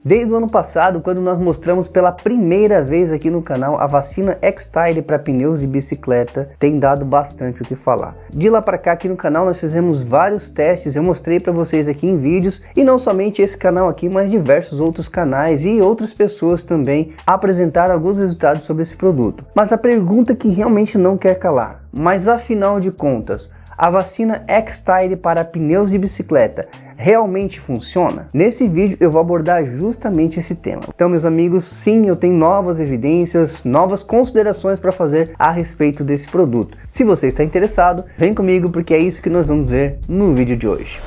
Desde o ano passado, quando nós mostramos pela primeira vez aqui no canal a vacina X-Tire para pneus de bicicleta, tem dado bastante o que falar. De lá para cá aqui no canal nós fizemos vários testes, eu mostrei para vocês aqui em vídeos, e não somente esse canal aqui, mas diversos outros canais e outras pessoas também apresentaram alguns resultados sobre esse produto. Mas a pergunta que realmente não quer calar, mas afinal de contas, a vacina X-Tire para pneus de bicicleta realmente funciona? Nesse vídeo eu vou abordar justamente esse tema. Então, meus amigos, sim, eu tenho novas evidências, novas considerações para fazer a respeito desse produto. Se você está interessado, vem comigo porque é isso que nós vamos ver no vídeo de hoje.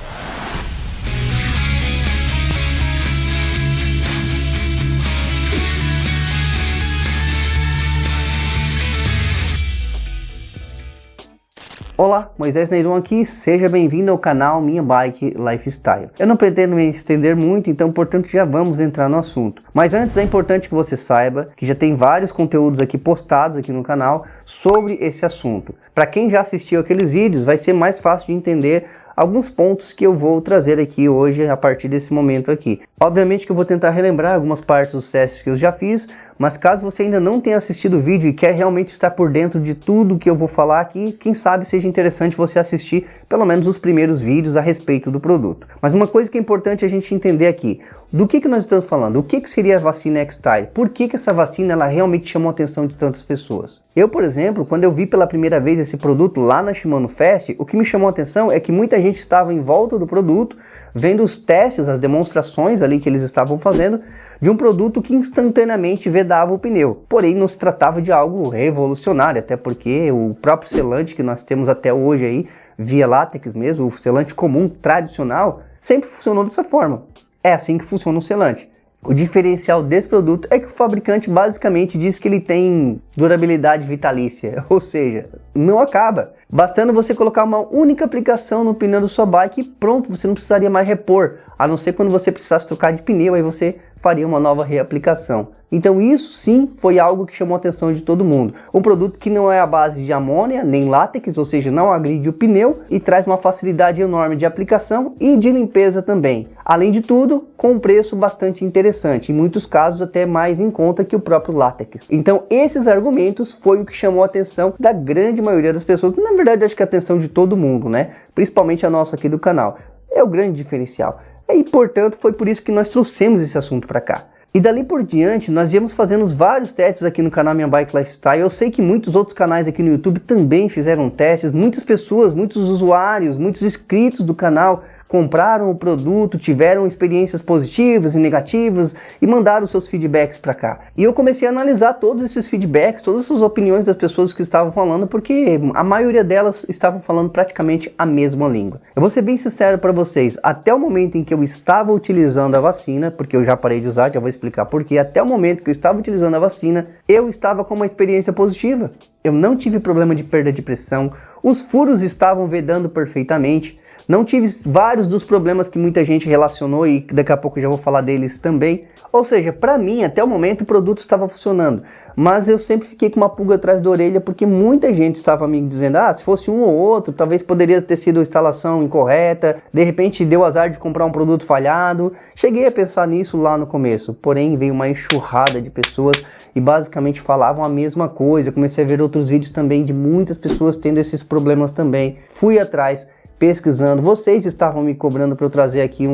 Olá, Moisés Neyron aqui, seja bem-vindo ao canal Minha Bike Lifestyle. Eu não pretendo me estender muito, então portanto já vamos entrar no assunto. Mas antes é importante que você saiba que já tem vários conteúdos aqui postados aqui no canal sobre esse assunto. Para quem já assistiu aqueles vídeos, vai ser mais fácil de entender alguns pontos que eu vou trazer aqui hoje a partir desse momento aqui. Obviamente que eu vou tentar relembrar algumas partes dos testes que eu já fiz, mas caso você ainda não tenha assistido o vídeo e quer realmente estar por dentro de tudo que eu vou falar aqui, quem sabe seja interessante você assistir pelo menos os primeiros vídeos a respeito do produto. Mas uma coisa que é importante a gente entender aqui, do que nós estamos falando? O que seria a vacina X-Tire? Por que essa vacina ela realmente chamou a atenção de tantas pessoas? Eu, por exemplo, quando eu vi pela primeira vez esse produto lá na Shimano Fest, o que me chamou a atenção é que muita gente estava em volta do produto, vendo os testes, as demonstrações ali que eles estavam fazendo, de um produto que instantaneamente vedava o pneu. Porém, não se tratava de algo revolucionário, até porque o próprio selante que nós temos até hoje aí, via látex mesmo, o selante comum, tradicional, sempre funcionou dessa forma. É assim que funciona um selante. O diferencial desse produto é que o fabricante basicamente diz que ele tem durabilidade vitalícia, ou seja, não acaba. Bastando você colocar uma única aplicação no pneu da sua bike e pronto, você não precisaria mais repor, a não ser quando você precisasse trocar de pneu, aí você faria uma nova reaplicação. Então isso sim foi algo que chamou a atenção de todo mundo. Um produto que não é à base de amônia, nem látex, ou seja, não agride o pneu e traz uma facilidade enorme de aplicação e de limpeza também. Além de tudo, com um preço bastante interessante, em muitos casos até mais em conta que o próprio látex. Então esses argumentos foi o que chamou a atenção da grande maioria das pessoas, na verdade eu acho que a atenção de todo mundo, né? Principalmente a nossa aqui do canal. É o grande diferencial. E portanto foi por isso que nós trouxemos esse assunto para cá. E dali por diante nós íamos fazendo vários testes aqui no canal Minha Bike Lifestyle. Eu sei que muitos outros canais aqui no YouTube também fizeram testes. Muitas pessoas, muitos usuários, muitos inscritos do canal compraram o produto, tiveram experiências positivas e negativas e mandaram seus feedbacks para cá. E eu comecei a analisar todos esses feedbacks, todas essas opiniões das pessoas que estavam falando, porque a maioria delas estavam falando praticamente a mesma língua. Eu vou ser bem sincero para vocês, até o momento em que eu estava utilizando a vacina, porque eu já parei de usar, já vou explicar porquê, até o momento que eu estava utilizando a vacina, eu estava com uma experiência positiva. Eu não tive problema de perda de pressão, os furos estavam vedando perfeitamente, não tive vários dos problemas que muita gente relacionou e daqui a pouco eu já vou falar deles também. Ou seja, para mim, até o momento, o produto estava funcionando. Mas eu sempre fiquei com uma pulga atrás da orelha porque muita gente estava me dizendo se fosse um ou outro, talvez poderia ter sido a instalação incorreta, de repente deu azar de comprar um produto falhado. Cheguei a pensar nisso lá no começo, porém veio uma enxurrada de pessoas e basicamente falavam a mesma coisa. Comecei a ver outros vídeos também de muitas pessoas tendo esses problemas também. Fui atrás, pesquisando, vocês estavam me cobrando para eu trazer aqui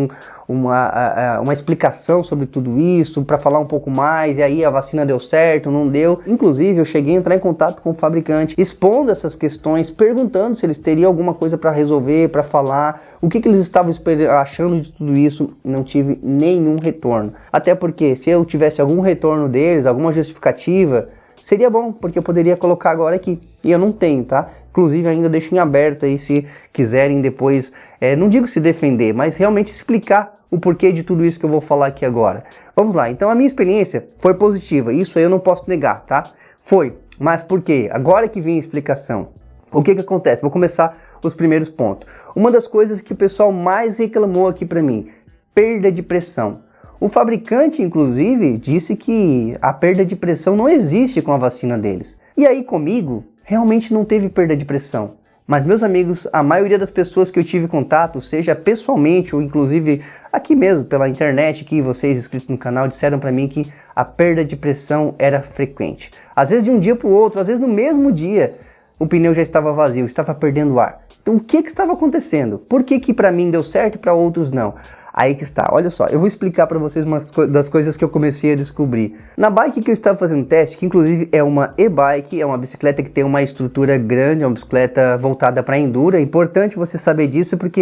uma explicação sobre tudo isso, para falar um pouco mais, e aí a vacina deu certo, não deu. Inclusive eu cheguei a entrar em contato com o fabricante, expondo essas questões, perguntando se eles teriam alguma coisa para resolver, para falar, o que eles estavam achando de tudo isso. Não tive nenhum retorno, até porque se eu tivesse algum retorno deles, alguma justificativa, seria bom, porque eu poderia colocar agora aqui, e eu não tenho, tá? Inclusive ainda deixo em aberto aí se quiserem depois, não digo se defender, mas realmente explicar o porquê de tudo isso que eu vou falar aqui agora. Vamos lá, então a minha experiência foi positiva, isso aí eu não posso negar, tá? Foi, mas por quê? Agora que vem a explicação. O que acontece? Vou começar os primeiros pontos. Uma das coisas que o pessoal mais reclamou aqui pra mim, perda de pressão. O fabricante, inclusive, disse que a perda de pressão não existe com a vacina deles. E aí comigo, realmente não teve perda de pressão. Mas meus amigos, a maioria das pessoas que eu tive contato, seja pessoalmente ou inclusive aqui mesmo pela internet, que vocês inscritos no canal disseram para mim que a perda de pressão era frequente. Às vezes de um dia para o outro, às vezes no mesmo dia, o pneu já estava vazio, estava perdendo ar. Então o que estava acontecendo? Por que para mim deu certo e para outros não? Aí que está, olha só, eu vou explicar para vocês umas das coisas que eu comecei a descobrir. Na bike que eu estava fazendo teste, que inclusive é uma e-bike, é uma bicicleta que tem uma estrutura grande, é uma bicicleta voltada para enduro. É importante você saber disso porque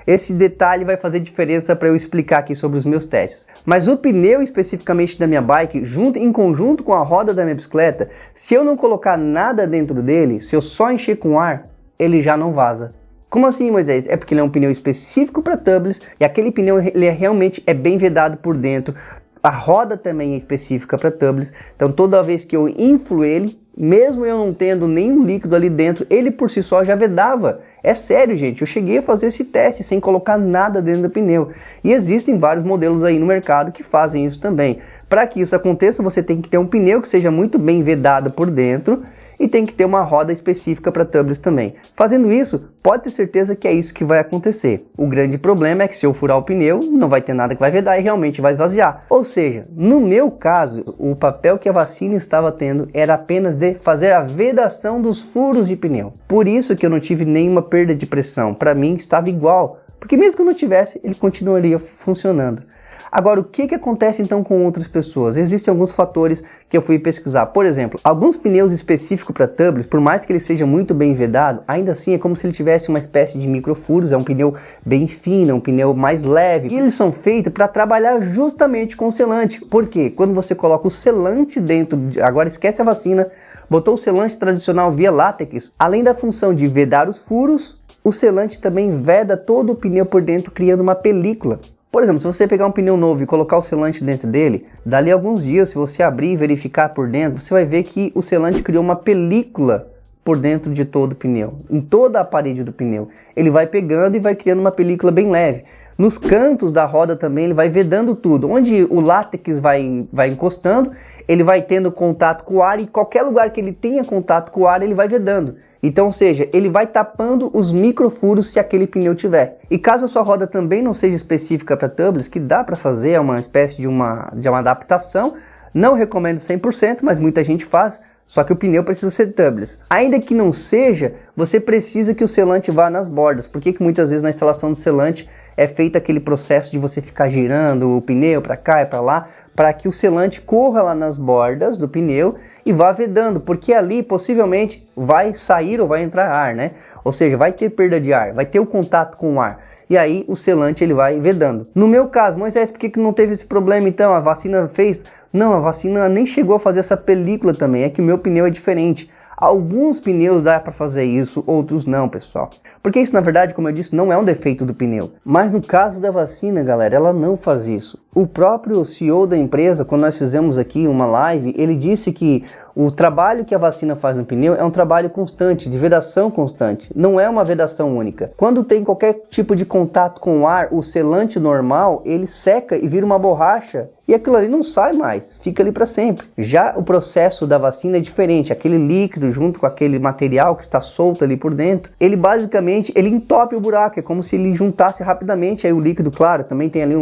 esse detalhe vai fazer diferença para eu explicar aqui sobre os meus testes. Mas o pneu especificamente da minha bike, em conjunto com a roda da minha bicicleta, se eu não colocar nada dentro dele, se eu só encher com ar, ele já não vaza. Como assim, Moisés? É porque ele é um pneu específico para tubeless e aquele pneu ele realmente é bem vedado por dentro. A roda também é específica para tubeless, então toda vez que eu inflo ele, mesmo eu não tendo nenhum líquido ali dentro, ele por si só já vedava. É sério, gente, eu cheguei a fazer esse teste sem colocar nada dentro do pneu. E existem vários modelos aí no mercado que fazem isso também. Para que isso aconteça, você tem que ter um pneu que seja muito bem vedado por dentro e tem que ter uma roda específica para tubeless também. Fazendo isso, pode ter certeza que é isso que vai acontecer. O grande problema é que se eu furar o pneu, não vai ter nada que vai vedar e realmente vai esvaziar. Ou seja, no meu caso, o papel que a vacina estava tendo era apenas de fazer a vedação dos furos de pneu. Por isso que eu não tive nenhuma perda de pressão. Para mim estava igual, porque mesmo que eu não tivesse, ele continuaria funcionando. Agora, o que acontece então com outras pessoas? Existem alguns fatores que eu fui pesquisar. Por exemplo, alguns pneus específicos para tubeless, por mais que ele seja muito bem vedado, ainda assim é como se ele tivesse uma espécie de microfuros. É um pneu bem fino, um pneu mais leve. E eles são feitos para trabalhar justamente com o selante. Por quê? Quando você coloca o selante dentro, agora esquece a vacina, botou o selante tradicional via látex, além da função de vedar os furos, o selante também veda todo o pneu por dentro, criando uma película. Por exemplo, se você pegar um pneu novo e colocar o selante dentro dele, dali a alguns dias, se você abrir e verificar por dentro, você vai ver que o selante criou uma película por dentro de todo o pneu, em toda a parede do pneu. Ele vai pegando e vai criando uma película bem leve. Nos cantos da roda também ele vai vedando tudo. Onde o látex vai encostando, ele vai tendo contato com o ar e qualquer lugar que ele tenha contato com o ar, ele vai vedando. Então, ou seja, ele vai tapando os microfuros se aquele pneu tiver. E caso a sua roda também não seja específica para tubeless, que dá para fazer, é uma espécie de uma adaptação, não recomendo 100%, mas muita gente faz. Só que o pneu precisa ser tubeless. Ainda que não seja, você precisa que o selante vá nas bordas. Por que muitas vezes na instalação do selante é feito aquele processo de você ficar girando o pneu para cá e para lá, para que o selante corra lá nas bordas do pneu e vá vedando, porque ali possivelmente vai sair ou vai entrar ar, né? Ou seja, vai ter perda de ar, vai ter o contato com o ar. E aí o selante ele vai vedando. No meu caso, Moisés, por que não teve esse problema então? A vacina fez? Não, a vacina nem chegou a fazer essa película também, é que o meu pneu é diferente. Alguns pneus dá para fazer isso, outros não, pessoal. Porque isso, na verdade, como eu disse, não é um defeito do pneu. Mas no caso da vacina, galera, ela não faz isso. O próprio CEO da empresa, quando nós fizemos aqui uma live, ele disse que o trabalho que a vacina faz no pneu é um trabalho constante, de vedação constante. Não é uma vedação única. Quando tem qualquer tipo de contato com o ar, o selante normal, ele seca e vira uma borracha. E aquilo ali não sai mais, fica ali para sempre. Já o processo da vacina é diferente. Aquele líquido junto com aquele material que está solto ali por dentro, ele basicamente entope o buraco. É como se ele juntasse rapidamente aí o líquido, claro. Também tem ali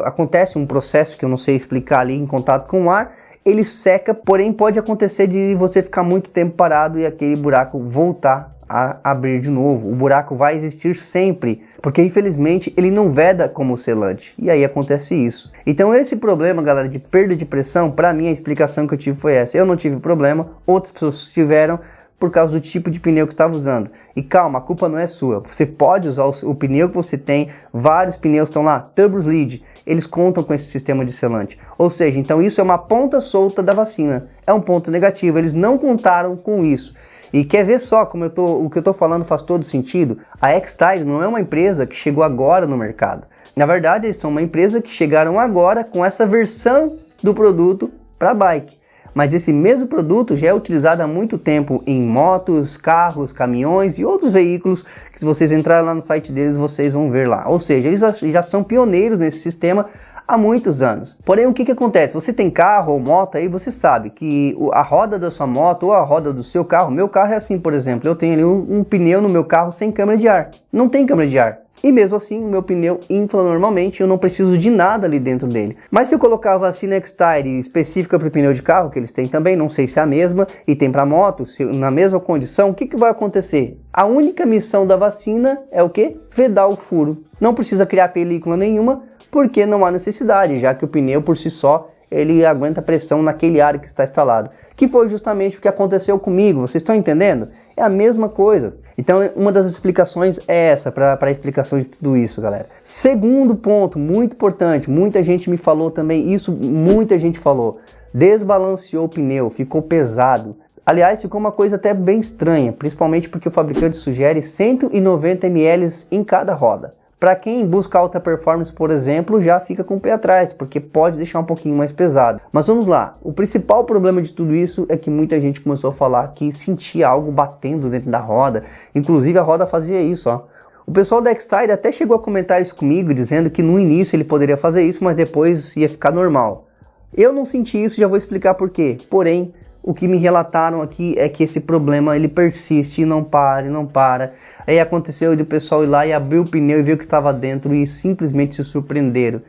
acontece um processo que eu não sei explicar ali em contato com o ar. Ele seca, porém pode acontecer de você ficar muito tempo parado e aquele buraco voltar a abrir de novo. O buraco vai existir sempre, porque infelizmente ele não veda como o selante, e aí acontece isso. Então esse problema, galera, de perda de pressão, para mim a explicação que eu tive foi essa. Eu não tive problema, outras pessoas tiveram por causa do tipo de pneu que estava usando. E calma, a culpa não é sua. Você pode usar o pneu que você tem, vários pneus estão lá, Turbos Lead, eles contam com esse sistema de selante. Ou seja, então isso é uma ponta solta da vacina, é um ponto negativo, eles não contaram com isso. E quer ver só como o que eu estou falando faz todo sentido? A X-Tire não é uma empresa que chegou agora no mercado. Na verdade, eles são uma empresa que chegaram agora com essa versão do produto para bike. Mas esse mesmo produto já é utilizado há muito tempo em motos, carros, caminhões e outros veículos que se vocês entrarem lá no site deles, vocês vão ver lá. Ou seja, eles já são pioneiros nesse sistema há muitos anos. Porém, o que acontece? Você tem carro ou moto aí, você sabe que a roda da sua moto ou a roda do seu carro, meu carro é assim, por exemplo, eu tenho ali um pneu no meu carro sem câmara de ar, não tem câmara de ar. E mesmo assim, o meu pneu infla normalmente, eu não preciso de nada ali dentro dele. Mas se eu colocar a vacina X-Tire específica para o pneu de carro, que eles têm também, não sei se é a mesma, e tem para moto, na mesma condição, o que vai acontecer? A única missão da vacina é o quê? Vedar o furo. Não precisa criar película nenhuma, porque não há necessidade, já que o pneu por si só, ele aguenta pressão naquele ar que está instalado. Que foi justamente o que aconteceu comigo, vocês estão entendendo? É a mesma coisa. Então, uma das explicações é essa, para a explicação de tudo isso, galera. Segundo ponto, muito importante, muita gente me falou também, isso muita gente falou, desbalanceou o pneu, ficou pesado. Aliás, ficou uma coisa até bem estranha, principalmente porque o fabricante sugere 190 ml em cada roda. Para quem busca alta performance, por exemplo, já fica com o pé atrás, porque pode deixar um pouquinho mais pesado. Mas vamos lá, o principal problema de tudo isso é que muita gente começou a falar que sentia algo batendo dentro da roda, inclusive a roda fazia isso, ó. O pessoal da X-Tire até chegou a comentar isso comigo, dizendo que no início ele poderia fazer isso, mas depois ia ficar normal. Eu não senti isso, já vou explicar por quê. Porém, o que me relataram aqui é que esse problema ele persiste e não para, e não para. Aí aconteceu de o pessoal ir lá e abrir o pneu e ver o que estava dentro e simplesmente se surpreenderam.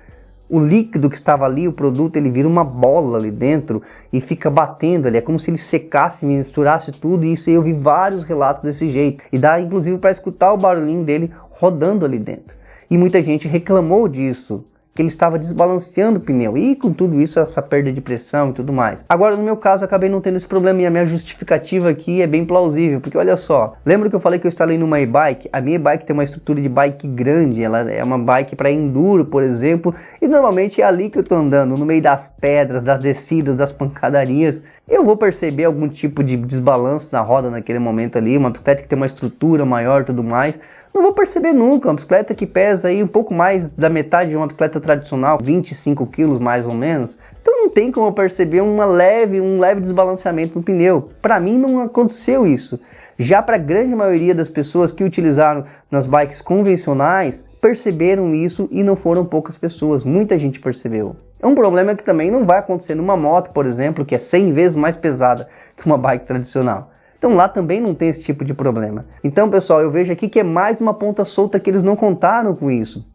O líquido que estava ali, o produto, ele vira uma bola ali dentro e fica batendo ali. É como se ele secasse, misturasse tudo, e isso eu vi vários relatos desse jeito. E dá inclusive para escutar o barulhinho dele rodando ali dentro. E muita gente reclamou disso, que ele estava desbalanceando o pneu, e com tudo isso, essa perda de pressão e tudo mais. Agora, no meu caso, eu acabei não tendo esse problema, e a minha justificativa aqui é bem plausível, porque olha só, lembra que eu falei que eu instalei numa e-bike? A minha e-bike tem uma estrutura de bike grande, ela é uma bike para enduro, por exemplo, e normalmente é ali que eu tô andando, no meio das pedras, das descidas, das pancadarias. Eu vou perceber algum tipo de desbalanço na roda naquele momento ali, uma bicicleta que tem uma estrutura maior e tudo mais, não vou perceber nunca. Uma bicicleta que pesa aí um pouco mais da metade de uma bicicleta tradicional, 25 quilos mais ou menos, então não tem como eu perceber um leve desbalanceamento no pneu. Para mim não aconteceu isso. Já para a grande maioria das pessoas que utilizaram nas bikes convencionais, perceberam isso, e não foram poucas pessoas, muita gente percebeu. É um problema que também não vai acontecer numa moto, por exemplo, que é 100 vezes mais pesada que uma bike tradicional. Então lá também não tem esse tipo de problema. Então, pessoal, eu vejo aqui que é mais uma ponta solta que eles não contaram com isso.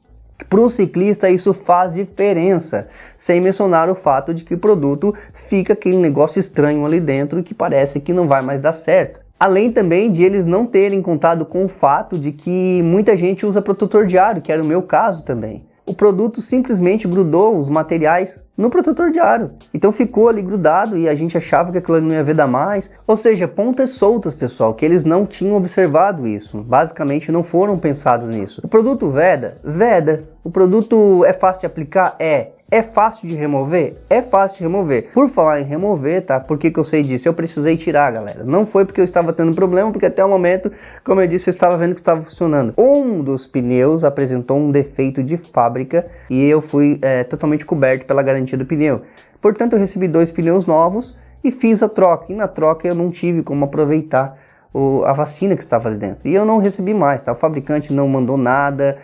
Para o ciclista isso faz diferença, sem mencionar o fato de que o produto fica aquele negócio estranho ali dentro que parece que não vai mais dar certo. Além também de eles não terem contado com o fato de que muita gente usa protetor de aro, que era o meu caso também. O produto simplesmente grudou os materiais no protetor de aro. Então ficou ali grudado e a gente achava que aquilo ali não ia vedar mais. Ou seja, pontas soltas, pessoal, que eles não tinham observado isso. Basicamente não foram pensados nisso. O produto veda? Veda. O produto é fácil de aplicar? É. É fácil de remover? É fácil de remover. Por falar em remover, tá? Por que eu sei disso? Eu precisei tirar, galera. Não foi porque eu estava tendo problema, porque até o momento, como eu disse, eu estava vendo que estava funcionando. Um dos pneus apresentou um defeito de fábrica e eu fui totalmente coberto pela garantia do pneu. Portanto, eu recebi 2 pneus novos e fiz a troca. E na troca eu não tive como aproveitar a vacina que estava ali dentro, e eu não recebi mais, tá? O fabricante não mandou nada,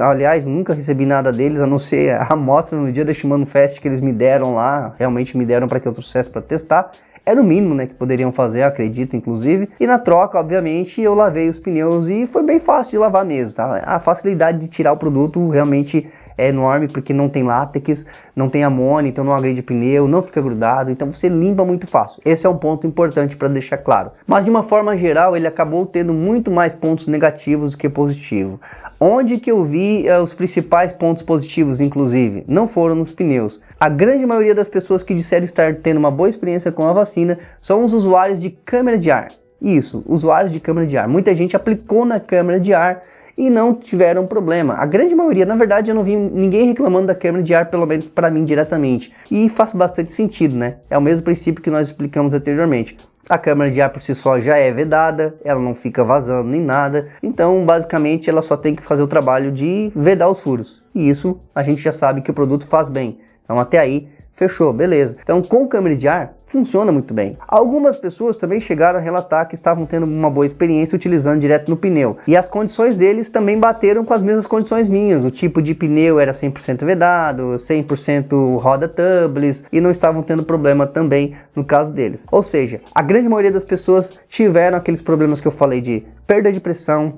aliás, nunca recebi nada deles, a não ser a amostra no dia da Shimano Fest que eles me deram lá, realmente me deram para que eu trouxesse para testar. Era o mínimo, né, que poderiam fazer, acredito, inclusive. E na troca, obviamente, eu lavei os pneus e foi bem fácil de lavar mesmo, tá? A facilidade de tirar o produto realmente é enorme, porque não tem látex, não tem amônia, então não agride o pneu, não fica grudado, então você limpa muito fácil. Esse é um ponto importante para deixar claro. Mas de uma forma geral, ele acabou tendo muito mais pontos negativos do que positivos. Onde que eu vi os principais pontos positivos, inclusive? Não foram nos pneus. A grande maioria das pessoas que disseram estar tendo uma boa experiência com a vacina são os usuários de câmara de ar. Isso, usuários de câmara de ar. Muita gente aplicou na câmara de ar e não tiveram problema. A grande maioria, na verdade, eu não vi ninguém reclamando da câmara de ar, pelo menos para mim diretamente. E faz bastante sentido, né? É o mesmo princípio que nós explicamos anteriormente. A câmara de ar por si só já é vedada, ela não fica vazando nem nada, então basicamente ela só tem que fazer o trabalho de vedar os furos. E isso a gente já sabe que o produto faz bem, então até aí Fechou, beleza. Então, com câmara de ar, funciona muito bem. Algumas pessoas também chegaram a relatar que estavam tendo uma boa experiência utilizando direto no pneu. E as condições deles também bateram com as mesmas condições minhas. O tipo de pneu era 100% vedado, 100% roda tubeless, e não estavam tendo problema também no caso deles. Ou seja, a grande maioria das pessoas tiveram aqueles problemas que eu falei de perda de pressão,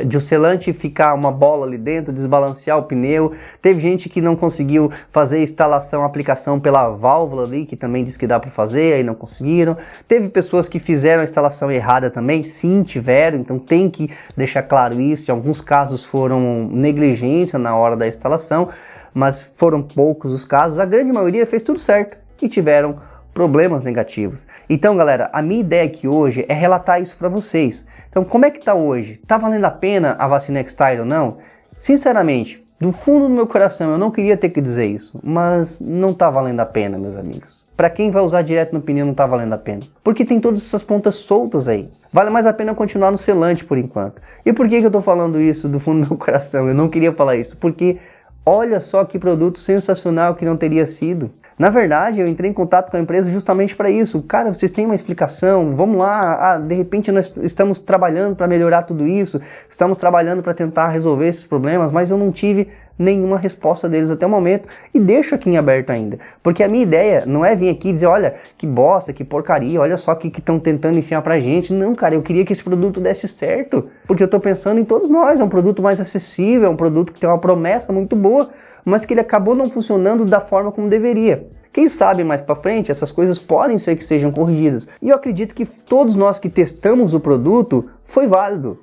de o selante ficar uma bola ali dentro, desbalancear o pneu. Teve gente que não conseguiu fazer instalação, aplicação pela válvula ali, que também diz que dá para fazer, aí não conseguiram. Teve pessoas que fizeram a instalação errada também, sim, tiveram, então tem que deixar claro isso. Em alguns casos foram negligência na hora da instalação, mas foram poucos os casos. A grande maioria fez tudo certo e tiveram problemas negativos. Então, galera, a minha ideia aqui hoje é relatar isso para vocês. Então, como é que tá hoje? Tá valendo a pena a vacina X-Style ou não? Sinceramente, do fundo do meu coração, eu não queria ter que dizer isso, mas não tá valendo a pena, meus amigos. Para quem vai usar direto no pneu, não tá valendo a pena. Porque tem todas essas pontas soltas aí. Vale mais a pena continuar no selante por enquanto. E por que eu tô falando isso do fundo do meu coração? Eu não queria falar isso, porque olha só que produto sensacional que não teria sido. Na verdade, eu entrei em contato com a empresa justamente para isso. Cara, vocês têm uma explicação? Vamos lá. De repente nós estamos trabalhando para melhorar tudo isso. Estamos trabalhando para tentar resolver esses problemas, mas eu não tive nenhuma resposta deles até o momento. E deixo aqui em aberto ainda. Porque a minha ideia não é vir aqui e dizer, olha, que bosta, que porcaria, olha só o que estão tentando enfiar pra gente. Não, cara, eu queria que esse produto desse certo. Porque eu tô pensando em todos nós. É um produto mais acessível, é um produto que tem uma promessa muito boa, mas que ele acabou não funcionando da forma como deveria. Quem sabe mais para frente essas coisas podem ser que sejam corrigidas. E eu acredito que todos nós que testamos o produto foi válido.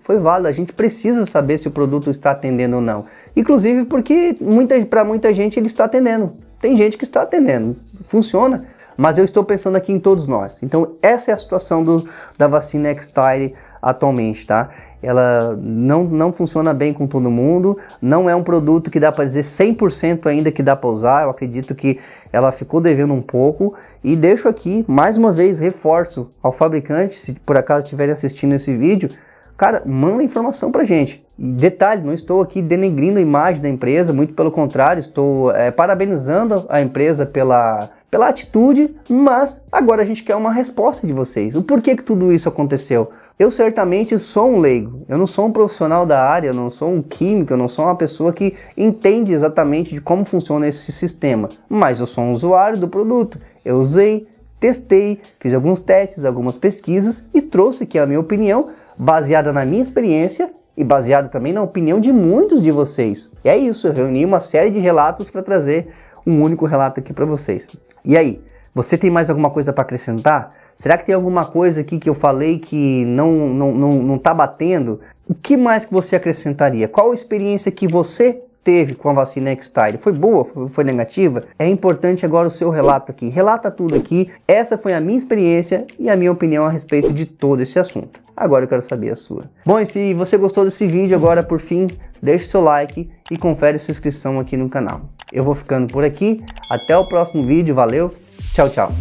A gente precisa saber se o produto está atendendo ou não. Inclusive porque para muita gente ele está atendendo. Tem gente que está atendendo, funciona. Mas eu estou pensando aqui em todos nós. Então essa é a situação da vacina X-Style atualmente, tá? Ela não funciona bem com todo mundo, não é um produto que dá para dizer 100% ainda que dá para usar. Eu acredito que ela ficou devendo um pouco, e deixo aqui, mais uma vez, reforço ao fabricante, se por acaso estiverem assistindo esse vídeo, cara, manda informação pra gente. Detalhe, não estou aqui denegrindo a imagem da empresa, muito pelo contrário, estou parabenizando a empresa pela atitude, mas agora a gente quer uma resposta de vocês. O porquê que tudo isso aconteceu? Eu certamente sou um leigo, eu não sou um profissional da área, eu não sou um químico, eu não sou uma pessoa que entende exatamente de como funciona esse sistema, mas eu sou um usuário do produto. Eu usei, testei, fiz alguns testes, algumas pesquisas e trouxe aqui a minha opinião, baseada na minha experiência e baseada também na opinião de muitos de vocês. E é isso, eu reuni uma série de relatos para trazer um único relato aqui para vocês. E aí, você tem mais alguma coisa para acrescentar? Será que tem alguma coisa aqui que eu falei que não tá batendo? O que mais que você acrescentaria? Qual a experiência que você teve com a vacina X-Style? Foi boa? Foi negativa? É importante agora o seu relato aqui. Relata tudo aqui. Essa foi a minha experiência e a minha opinião a respeito de todo esse assunto. Agora eu quero saber a sua. Bom, e se você gostou desse vídeo, agora por fim, deixe seu like e confere sua inscrição aqui no canal. Eu vou ficando por aqui. Até o próximo vídeo. Valeu. Tchau, tchau.